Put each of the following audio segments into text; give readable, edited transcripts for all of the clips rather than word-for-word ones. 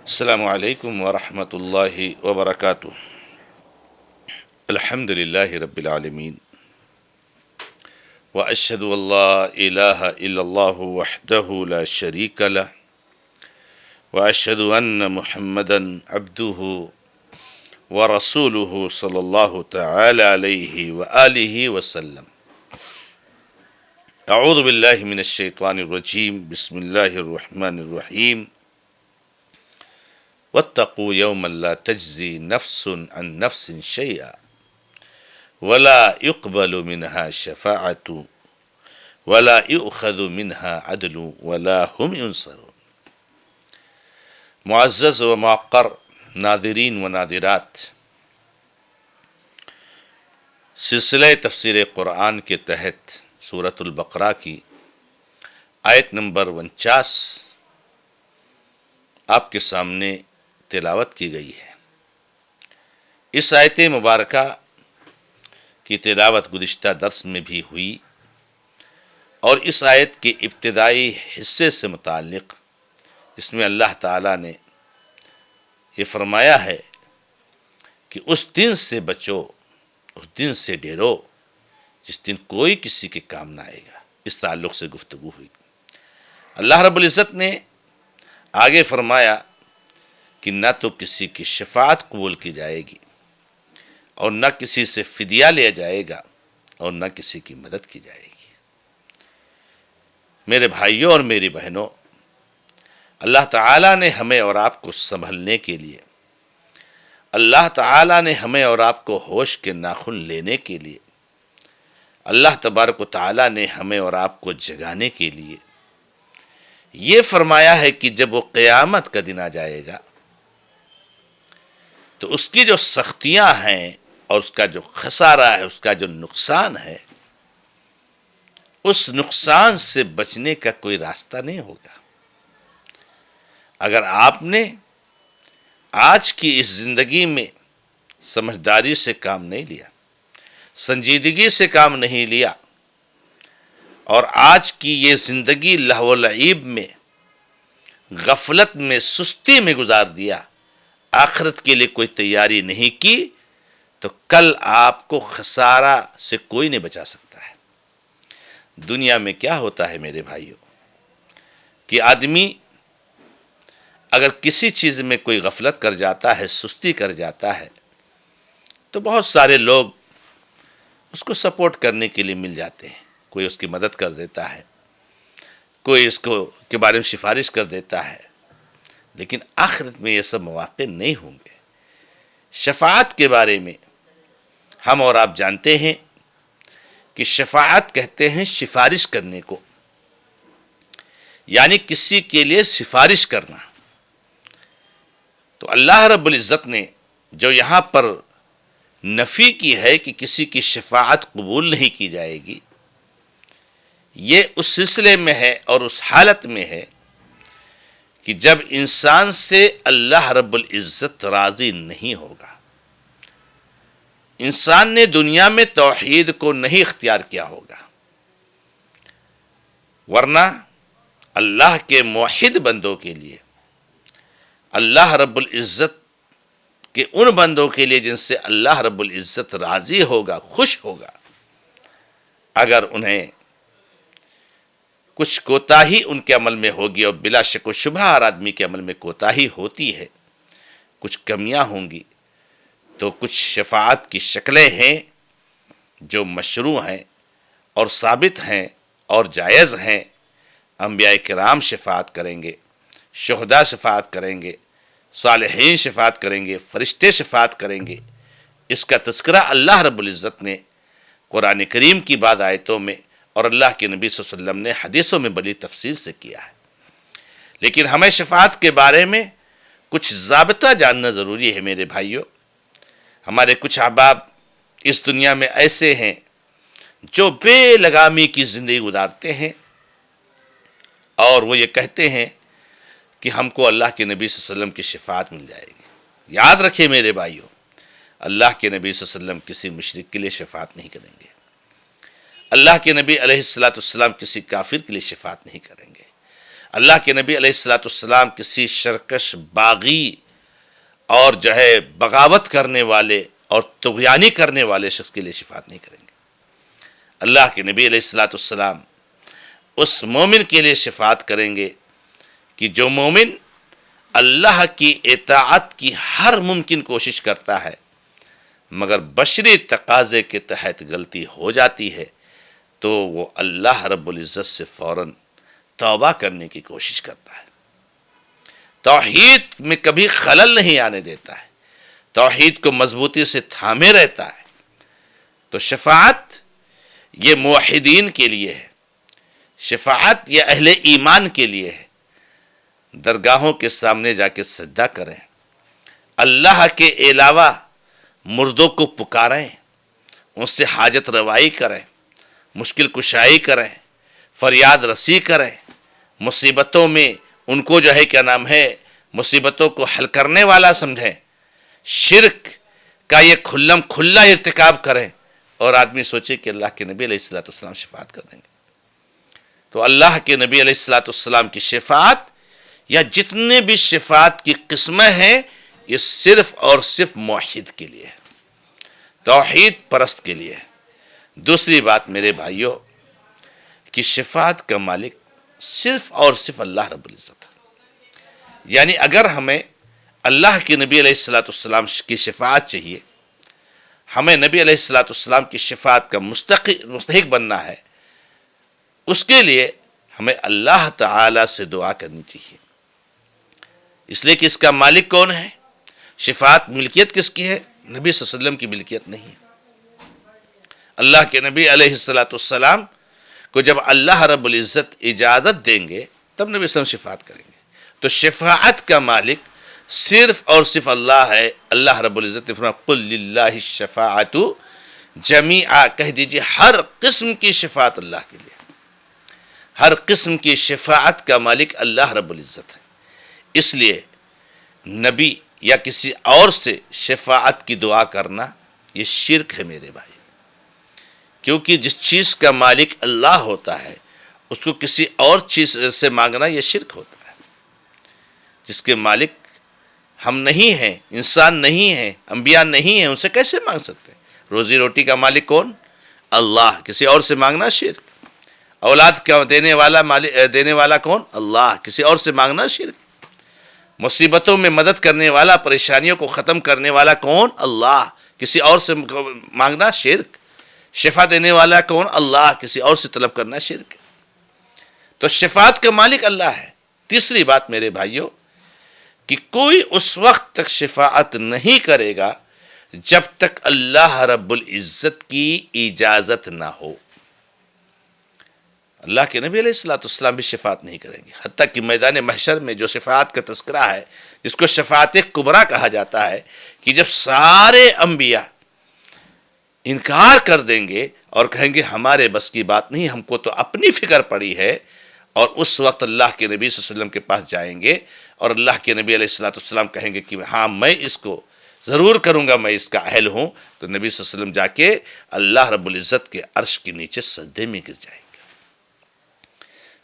السلام علیکم ورحمۃ اللہ وبرکاتہ۔ الحمد للہ رب العالمین، واشہد ان لا الہ الا اللہ وحدہ لا شریک لہ، واشہد ان محمدا عبدہ ورسولہ صلی اللہ تعالی علیہ وآلہ وسلم۔ اعوذ باللہ من الشیطان الرجیم، بسم اللہ الرحمن الرحیم۔ واتقوا يوما لا تجزي نفس عن نفس شيئا ولا يقبل منها شفاعة ولا يؤخذ منها عدل ولا هم ينصرون۔ معزز و معقر ناظرین و ناظرات، سلسلہ تفسیر قرآن کے تحت سورۃ البقرہ کی آیت نمبر 49 آپ کے سامنے تلاوت کی گئی ہے۔ اس آیت مبارکہ کی تلاوت گزشتہ درس میں بھی ہوئی، اور اس آیت کے ابتدائی حصے سے متعلق اس میں اللہ تعالیٰ نے یہ فرمایا ہے کہ اس دن سے بچو، اس دن سے ڈرو جس دن کوئی کسی کے کام نہ آئے گا۔ اس تعلق سے گفتگو ہوئی۔ اللہ رب العزت نے آگے فرمایا کہ نہ تو کسی کی شفاعت قبول کی جائے گی، اور نہ کسی سے فدیہ لیا جائے گا، اور نہ کسی کی مدد کی جائے گی۔ میرے بھائیوں اور میری بہنوں، اللہ تعالیٰ نے ہمیں اور آپ کو سنبھلنے کے لیے، اللہ تعالیٰ نے ہمیں اور آپ کو ہوش کے ناخن لینے کے لیے، اللہ تبارک و تعالیٰ نے ہمیں اور آپ کو جگانے کے لیے یہ فرمایا ہے کہ جب وہ قیامت کا دن آ جائے گا تو اس کی جو سختیاں ہیں اور اس کا جو خسارہ ہے، اس کا جو نقصان ہے، اس نقصان سے بچنے کا کوئی راستہ نہیں ہوگا۔ اگر آپ نے آج کی اس زندگی میں سمجھداری سے کام نہیں لیا، سنجیدگی سے کام نہیں لیا، اور آج کی یہ زندگی لہو و لعب میں، غفلت میں، سستی میں گزار دیا، آخرت کے لیے کوئی تیاری نہیں کی، تو کل آپ کو خسارہ سے کوئی نہیں بچا سکتا ہے۔ دنیا میں کیا ہوتا ہے میرے بھائیوں کہ آدمی اگر کسی چیز میں کوئی غفلت کر جاتا ہے، سستی کر جاتا ہے، تو بہت سارے لوگ اس کو سپورٹ کرنے کے لیے مل جاتے ہیں۔ کوئی اس کی مدد کر دیتا ہے، کوئی اس کو کے بارے میں سفارش کر دیتا ہے، لیکن آخرت میں یہ سب مواقع نہیں ہوں گے۔ شفاعت کے بارے میں ہم اور آپ جانتے ہیں کہ شفاعت کہتے ہیں سفارش کرنے کو، یعنی کسی کے لیے سفارش کرنا۔ تو اللہ رب العزت نے جو یہاں پر نفی کی ہے کہ کسی کی شفاعت قبول نہیں کی جائے گی، یہ اس سلسلے میں ہے اور اس حالت میں ہے کہ جب انسان سے اللہ رب العزت راضی نہیں ہوگا۔ انسان نے دنیا میں توحید کو نہیں اختیار کیا ہوگا، ورنہ اللہ کے موحد بندوں کے لیے، اللہ رب العزت کے ان بندوں کے لیے جن سے اللہ رب العزت راضی ہوگا، خوش ہوگا، اگر انہیں کچھ کوتاہی ان کے عمل میں ہوگی، اور بلا شک و شبہ ہر آدمی کے عمل میں کوتاہی ہوتی ہے، کچھ کمیاں ہوں گی، تو کچھ شفاعت کی شکلیں ہیں جو مشروع ہیں اور ثابت ہیں اور جائز ہیں۔ انبیاء کرام شفاعت کریں گے، شہداء شفاعت کریں گے، صالحین شفاعت کریں گے، فرشتے شفاعت کریں گے۔ اس کا تذکرہ اللہ رب العزت نے قرآن کریم کی بعض آیتوں میں اور اللہ کے نبی صلی اللہ علیہ وسلم نے حدیثوں میں بڑی تفصیل سے کیا ہے۔ لیکن ہمیں شفاعت کے بارے میں کچھ ضابطہ جاننا ضروری ہے میرے بھائیوں۔ ہمارے کچھ احباب اس دنیا میں ایسے ہیں جو بے لگامی کی زندگی گزارتے ہیں، اور وہ یہ کہتے ہیں کہ ہم کو اللہ کے نبی صلی اللہ علیہ وسلم کی شفاعت مل جائے گی۔ یاد رکھیں میرے بھائیوں، اللہ کے نبی صلی اللہ علیہ وسلم کسی مشرک کے لیے شفاعت نہیں کریں گے۔ اللہ کے نبی علیہ الصلوۃ والسلام کسی کافر کے لیے شفاعت نہیں کریں گے۔ اللہ کے نبی علیہ الصلوۃ والسلام کسی شرکش باغی اور بغاوت کرنے والے اور طغیانی کرنے والے شخص کے لیے شفاعت نہیں کریں گے۔ اللہ کے نبی علیہ الصلوۃ والسلام اس مومن کے لیے شفاعت کریں گے کہ جو مومن اللہ کی اطاعت کی ہر ممکن کوشش کرتا ہے مگر بشری تقاضے کے تحت غلطی ہو جاتی ہے تو وہ اللہ رب العزت سے فوراً توبہ کرنے کی کوشش کرتا ہے، توحید میں کبھی خلل نہیں آنے دیتا ہے، توحید کو مضبوطی سے تھامے رہتا ہے۔ تو شفاعت یہ موحدین کے لیے ہے، شفاعت یہ اہل ایمان کے لیے ہے۔ درگاہوں کے سامنے جا کے سجدہ کریں، اللہ کے علاوہ مردوں کو پکاریں، ان سے حاجت روائی کریں، مشکل کشائی کریں، فریاد رسی کریں، مصیبتوں میں ان کو مصیبتوں کو حل کرنے والا سمجھیں، شرک کا یہ کھلم کھلا ارتکاب کریں، اور آدمی سوچے کہ اللہ کے نبی علیہ الصلوۃ والسلام شفاعت کر دیں گے۔ تو اللہ کے نبی علیہ الصلوۃ والسلام کی شفاعت یا جتنے بھی شفاعت کی قسمیں ہیں یہ صرف اور صرف موحد کے لیے ہے، توحید پرست کے لیے ہے۔ دوسری بات میرے بھائیوں کہ شفاعت کا مالک صرف اور صرف اللہ رب العزت ہے، یعنی اگر ہمیں اللہ کے نبی علیہ الصلوۃ والسلام کی شفاعت چاہیے، ہمیں نبی علیہ الصلوۃ والسلام کی شفاعت کا مستحق بننا ہے، اس کے لیے ہمیں اللہ تعالی سے دعا کرنی چاہیے، اس لیے کہ اس کا مالک کون ہے؟ شفاعت ملکیت کس کی ہے؟ نبی صلی اللہ علیہ وسلم کی ملکیت نہیں ہے۔ اللہ کے نبی علیہ الصلوۃ والسلام کو جب اللہ رب العزت اجازت دیں گے تب نبی صلی اللہ علیہ وسلم شفاعت کریں گے۔ تو شفاعت کا مالک صرف اور صرف اللہ ہے۔ اللہ رب العزت نے فرمایا قل للہ الشفاعۃ جمیعا، کہہ دیجئے ہر قسم کی شفاعت اللہ کے لیے، ہر قسم کی شفاعت کا مالک اللہ رب العزت ہے۔ اس لیے نبی یا کسی اور سے شفاعت کی دعا کرنا یہ شرک ہے میرے بھائی، کیونکہ جس چیز کا مالک اللہ ہوتا ہے اس کو کسی اور چیز سے مانگنا یہ شرک ہوتا ہے۔ جس کے مالک ہم نہیں ہیں، انسان نہیں ہیں، انبیاء نہیں ہیں، ان سے کیسے مانگ سکتے ہیں؟ روزی روٹی کا مالک کون؟ اللہ، کسی اور سے مانگنا شرک۔ اولاد کا دینے والا کون؟ اللہ، کسی اور سے مانگنا شرک۔ مصیبتوں میں مدد کرنے والا، پریشانیوں کو ختم کرنے والا کون؟ اللہ، کسی اور سے مانگنا شرک۔ شفا دینے والا کون؟ اللہ، کسی اور سے طلب کرنا شرک۔ تو شفاعت کا مالک اللہ ہے۔ تیسری بات میرے بھائیوں کہ کوئی اس وقت تک شفاعت نہیں کرے گا جب تک اللہ رب العزت کی اجازت نہ ہو۔ اللہ کے نبی علیہ الصلوۃ والسلام بھی شفاعت نہیں کریں گے، حتیٰ کہ میدان محشر میں جو شفاعت کا تذکرہ ہے جس کو شفاعت کبریٰ کہا جاتا ہے، کہ جب سارے انبیاء انکار کر دیں گے اور کہیں گے ہمارے بس کی بات نہیں، ہم کو تو اپنی فکر پڑی ہے، اور اس وقت اللہ کے نبی صلی اللہ علیہ وسلم کے پاس جائیں گے اور اللہ کے نبی علیہ الصلوۃ والسلام کہیں گے کہ ہاں میں اس کو ضرور کروں گا، میں اس کا اہل ہوں، تو نبی صلی اللہ علیہ وسلم جا کے اللہ رب العزت کے عرش کے نیچے سجدے میں گر جائیں گے۔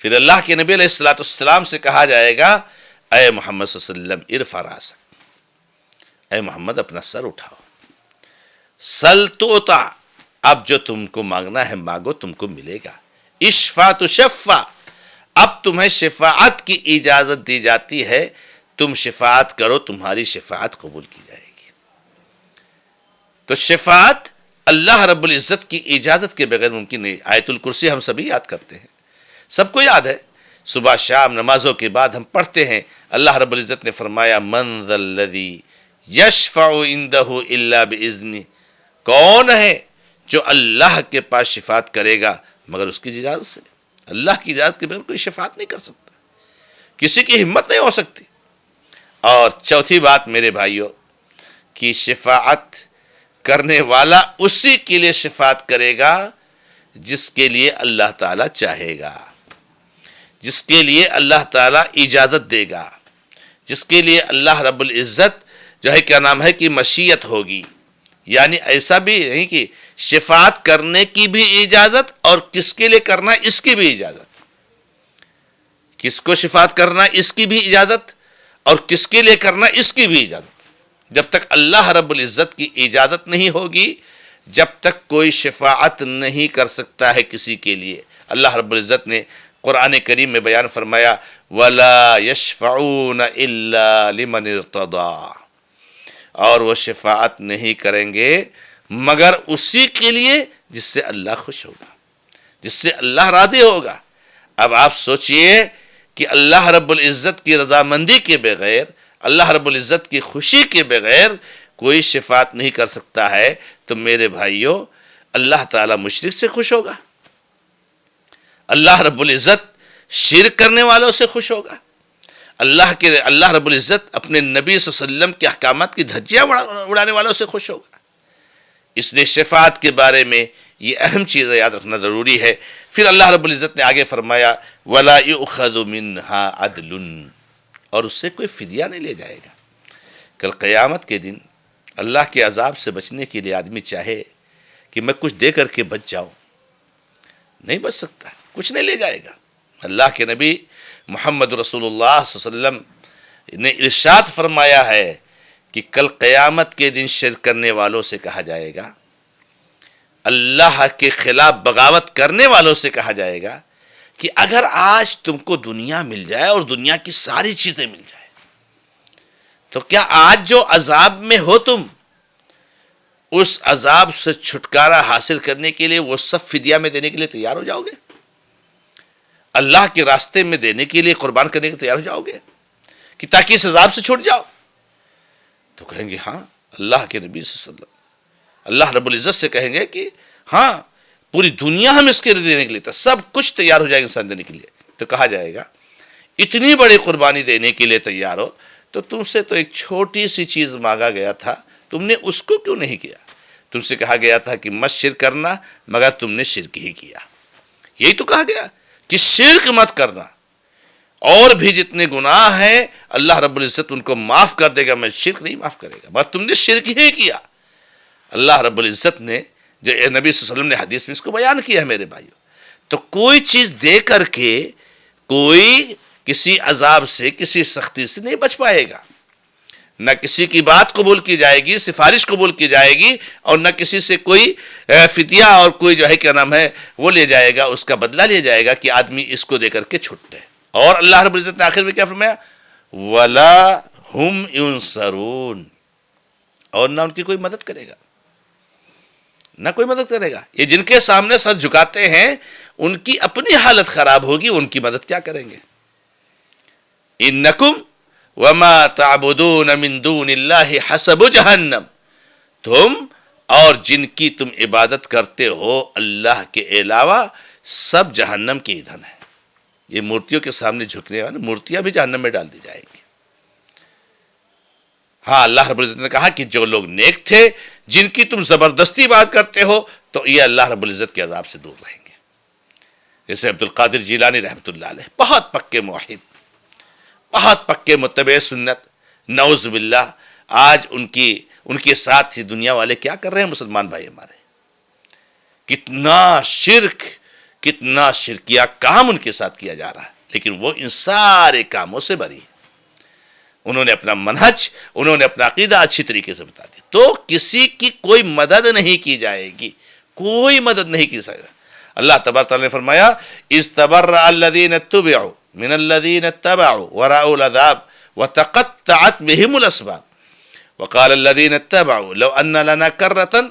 پھر اللہ کے نبی علیہ الصلوۃ والسلام سے کہا جائے گا اے محمد صلی اللہ علیہ وسلم ارفع راسک، اے محمد اپنا سر اٹھاؤ، سل تعطیٰ، اب جو تم کو مانگنا ہے مانگو، تم کو ملے گا، اشفع تشفع، اب تمہیں شفاعت کی اجازت دی جاتی ہے، تم شفاعت کرو، تمہاری شفاعت قبول کی جائے گی۔ تو شفاعت اللہ رب العزت کی اجازت کے بغیر ممکن نہیں۔ آیت الکرسی ہم سبھی یاد کرتے ہیں، سب کو یاد ہے، صبح شام نمازوں کے بعد ہم پڑھتے ہیں۔ اللہ رب العزت نے فرمایا من ذا الذی یشفع عندہ الا باذنہ، کون ہے جو اللہ کے پاس شفاعت کرے گا مگر اس کی اجازت سے؟ اللہ کی اجازت کے بغیر کوئی شفاعت نہیں کر سکتا، کسی کی ہمت نہیں ہو سکتی۔ اور چوتھی بات میرے بھائیوں کہ شفاعت کرنے والا اسی کے لیے شفاعت کرے گا جس کے لیے اللہ تعالیٰ چاہے گا، جس کے لیے اللہ تعالیٰ اجازت دے گا، جس کے لیے اللہ رب العزت کہ مشیت ہوگی۔ یعنی ایسا بھی نہیں کہ شفاعت کرنے کی بھی اجازت اور کس کے لیے کرنا اس کی بھی اجازت، کس کو شفاعت کرنا اس کی بھی اجازت، اور کس کے لیے کرنا اس کی بھی اجازت۔ جب تک اللہ رب العزت کی اجازت نہیں ہوگی، جب تک کوئی شفاعت نہیں کر سکتا ہے کسی کے لیے۔ اللہ رب العزت نے قرآن کریم میں بیان فرمایا وَلَا يَشْفَعُونَ إِلَّا لِمَنِ ارْتَضَىٰ، اور وہ شفاعت نہیں کریں گے مگر اسی کے لیے جس سے اللہ خوش ہوگا، جس سے اللہ راضی ہوگا۔ اب آپ سوچئے کہ اللہ رب العزت کی رضامندی کے بغیر، اللہ رب العزت کی خوشی کے بغیر کوئی شفاعت نہیں کر سکتا ہے، تو میرے بھائیوں اللہ تعالیٰ مشرک سے خوش ہوگا؟ اللہ رب العزت شرک کرنے والوں سے خوش ہوگا؟ اللہ رب العزت اپنے نبی صلی اللہ علیہ وسلم کے احکامات کی دھجیاں اڑانے والوں سے خوش ہوگا؟ اس لیے شفاعت کے بارے میں یہ اہم چیزیں یاد رکھنا ضروری ہے۔ پھر اللہ رب العزت نے آگے فرمایا وَلَا يُؤْخَذُ مِنْهَا عَدْلٌ، اور اس سے کوئی فدیہ نہیں لے جائے گا۔ کل قیامت کے دن اللہ کے عذاب سے بچنے کے لیے آدمی چاہے کہ میں کچھ دے کر کے بچ جاؤں، نہیں بچ سکتا، کچھ نہیں لے جائے گا۔ اللہ کے نبی محمد رسول اللہ صلی اللہ علیہ وسلم نے ارشاد فرمایا ہے کہ کل قیامت کے دن شرک کرنے والوں سے کہا جائے گا، اللہ کے خلاف بغاوت کرنے والوں سے کہا جائے گا کہ اگر آج تم کو دنیا مل جائے اور دنیا کی ساری چیزیں مل جائے، تو کیا آج جو عذاب میں ہو تم، اس عذاب سے چھٹکارا حاصل کرنے کے لیے وہ سب فدیہ میں دینے کے لیے تیار ہو جاؤ گے؟ اللہ کے راستے میں دینے کے لیے قربان کرنے کے تیار ہو جاؤ گے کہ تاکہ اس عذاب سے چھوٹ جاؤ؟ تو کہیں گے ہاں۔ اللہ کے نبی صلی اللہ علیہ وسلم اللہ رب العزت سے کہیں گے کہ ہاں پوری دنیا ہم اس کے لیے دینے کے لیے، سب کچھ تیار ہو جائے گا انسان دینے کے لیے۔ تو کہا جائے گا اتنی بڑی قربانی دینے کے لیے تیار ہو تو تم سے تو ایک چھوٹی سی چیز مانگا گیا تھا، تم نے اس کو کیوں نہیں کیا؟ تم سے کہا گیا تھا کہ مت شرک کرنا، مگر تم نے شرک ہی کیا۔ یہی تو کہا گیا کہ شرک مت کرنا، اور بھی جتنے گناہ ہیں اللہ رب العزت ان کو معاف کر دے گا، میں شرک نہیں معاف کرے گا، بس تم نے شرک ہی کیا۔ اللہ رب العزت نے جو نبی صلی اللہ علیہ وسلم نے حدیث میں اس کو بیان کیا ہے میرے بھائیوں۔ تو کوئی چیز دے کر کے کوئی کسی عذاب سے، کسی سختی سے نہیں بچ پائے گا، نہ کسی کی بات قبول کی جائے گی، سفارش قبول کی جائے گی، اور نہ کسی سے کوئی فدیہ اور کوئی جو ہے کیا نام ہے وہ لے جائے گا، اس کا بدلہ لے جائے گا کہ آدمی اس کو دے کر کے چھوٹ جائے۔ اور اللہ رب العزت نے آخر میں کیا فرمایا وَلَا هُمْ يُنصَرُونَ، اور نہ ان کی کوئی مدد کرے گا، نہ کوئی مدد کرے گا۔ یہ جن کے سامنے سر جھکاتے ہیں ان کی اپنی حالت خراب ہوگی، ان کی مدد کیا کریں گے؟ اِنَّكُمْ وَمَا تَعْبُدُونَ مِن دُونِ اللَّهِ حَسَبُ جَهَنَّمَ، تم اور جن کی تم عبادت کرتے ہو اللہ کے علاوہ سب جہنم کی ایندھن ہے۔ یہ مورتیوں کے سامنے جھکنے والے مورتیاں بھی جہنم میں ڈال دی جائیں گی۔ ہاں اللہ رب العزت نے کہا کہ جو لوگ نیک تھے، جن کی تم زبردستی بات کرتے ہو، تو یہ اللہ رب العزت کے عذاب سے دور رہیں گے۔ جیسے عبد القادر جیلانی رحمۃ اللہ علیہ، بہت پکے موحد، بہت پکے متبع سنت، نعوذ باللہ، آج ان کے ساتھ ہی دنیا والے کیا کر رہے ہیں مسلمان بھائی ہمارے؟ کتنا شرکیہ کام ان کے ساتھ کیا جا رہا ہے، لیکن وہ ان سارے کاموں سے بری ہے۔ انہوں نے اپنا منہج، انہوں نے اپنا عقیدہ اچھی طریقے سے بتا دیا، تو کسی کی کوئی مدد نہیں کی جائے گی، کوئی مدد نہیں کی جائے گی۔ اللہ تبارک تعالیٰ نے فرمایا اِسْتَبَرَّأَ الَّذِينَ اتُّبِعُوا مِنَ الَّذِينَ اتَّبَعُوا وَرَأَوُا الْعَذَابَ وَتَقَطَّعَتْ بِهِمُ الْأَسْبَابُ وَقَالَ الَّذِينَ اتَّبَعُوا لَوْ أَنَّ لَنَا كَرَّةً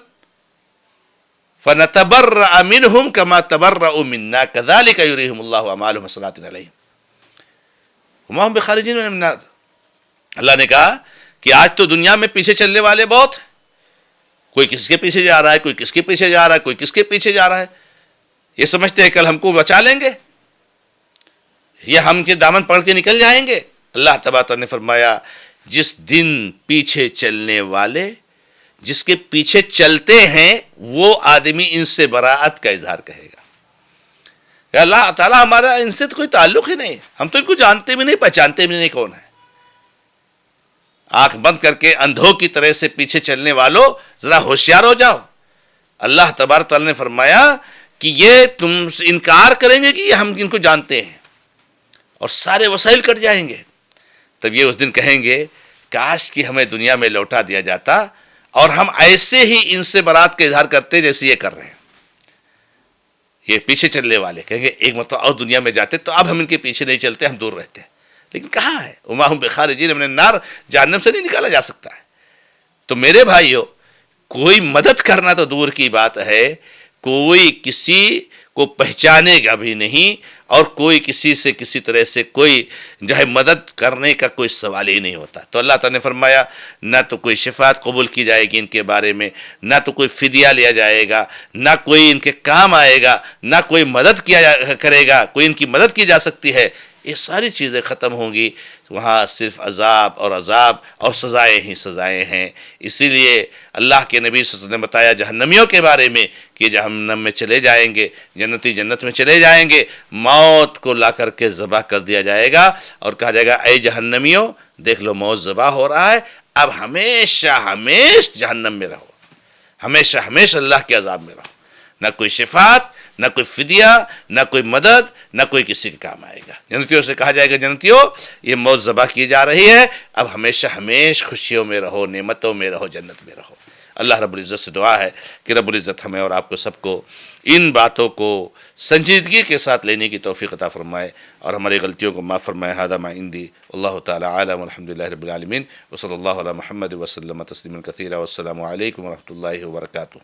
فَنَتَبَرَّأَ مِنْهُمْ كَمَا تَبَرَّؤُوا مِنَّا كَذَلِكَ يُرِيهِمُ اللَّهُ أَعْمَالَهُمْ حَسَرَاتٍ عَلَيْهِمْ وَمَا هُمْ بِخَارِجِينَ مِنَ النَّارِ۔ اللہ نے کہا کہ آج تو دنیا میں پیچھے چلنے والے بہت ہیں، کوئی کس کے پیچھے جا رہا ہے، کوئی کس کے پیچھے جا رہا ہے، کوئی کس کے پیچھے جا رہا ہے، یہ سمجھتے ہیں کل ہم کو بچا لیں گے، یہ ہم کے دامن پکڑ کے نکل جائیں گے۔ اللہ تبارک نے فرمایا جس دن پیچھے چلنے والے، جس کے پیچھے چلتے ہیں، وہ آدمی ان سے براءت کا اظہار کہے گا کہ اللہ تعالیٰ ہمارا ان سے تو کوئی تعلق ہی نہیں، ہم تو ان کو جانتے بھی نہیں، پہچانتے بھی نہیں کون ہے۔ آنکھ بند کر کے اندھوں کی طرح سے پیچھے چلنے والوں ذرا ہوشیار ہو جاؤ۔ اللہ تبارک تعالیٰ نے فرمایا کہ یہ تم انکار کریں گے کہ ہم ان کو جانتے ہیں، اور سارے وسائل کٹ جائیں گے. تب یہ اس دن کہیں گے کاش کہ ہمیں دنیا میں لوٹا دیا جاتا اور ہم ایسے ہی ان سے برات کا اظہار کرتے جیسے یہ کر رہے ہیں. یہ پیچھے چلنے والے کہیں گے ایک مرتبہ اور دنیا میں جاتے تو اب ہم ان کے پیچھے نہیں چلتے, ہم دور رہتے. لیکن کہاں ہے وما ہم بخارجین من النار, جہنم سے نہیں نکالا جا سکتا ہے. تو میرے بھائیو, کوئی مدد کرنا تو دور کی بات ہے, کوئی کسی کو پہچانے گا بھی نہیں اور کوئی کسی سے کسی طرح سے کوئی جو ہے مدد کرنے کا کوئی سوال ہی نہیں ہوتا. تو اللہ تعالیٰ نے فرمایا نہ تو کوئی شفاعت قبول کی جائے گی ان کے بارے میں, نہ تو کوئی فدیہ لیا جائے گا, نہ کوئی ان کے کام آئے گا, نہ کوئی مدد کیا کرے گا, کوئی ان کی مدد کی جا سکتی ہے. یہ ساری چیزیں ختم ہوں گی. وہاں صرف عذاب اور سزائیں ہی سزائیں ہیں. اسی لیے اللہ کے نبی صلی اللہ علیہ وسلم نے بتایا جہنمیوں کے بارے میں کہ جہنم میں چلے جائیں گے, جنتی جنت میں چلے جائیں گے, موت کو لا کر کے ذبح کر دیا جائے گا اور کہا جائے گا اے جہنمیوں دیکھ لو موت ذبح ہو رہا ہے, اب ہمیشہ جہنم میں رہو, ہمیشہ اللہ کے عذاب میں رہو. نہ کوئی شفاعت, نہ کوئی فدیہ, نہ کوئی مدد, نہ کوئی کسی کے کام آئے گا. جنتیوں سے کہا جائے گا جنتیوں یہ موت ذبح کی جا رہی ہے, اب ہمیشہ خوشیوں میں رہو, نعمتوں میں رہو, جنت میں رہو. اللہ رب العزت سے دعا ہے کہ رب العزت ہمیں اور آپ کو سب کو ان باتوں کو سنجیدگی کے ساتھ لینے کی توفیق عطا فرمائے اور ہماری غلطیوں کو معاف فرمائے. ھذا ما عندی واللہ تعالی عالم والحمد للہ رب العالمین وصلی اللہ علی محمد وسلم تسلیما کثیرا والسلام علیکم ورحمۃ اللہ وبرکاتہ.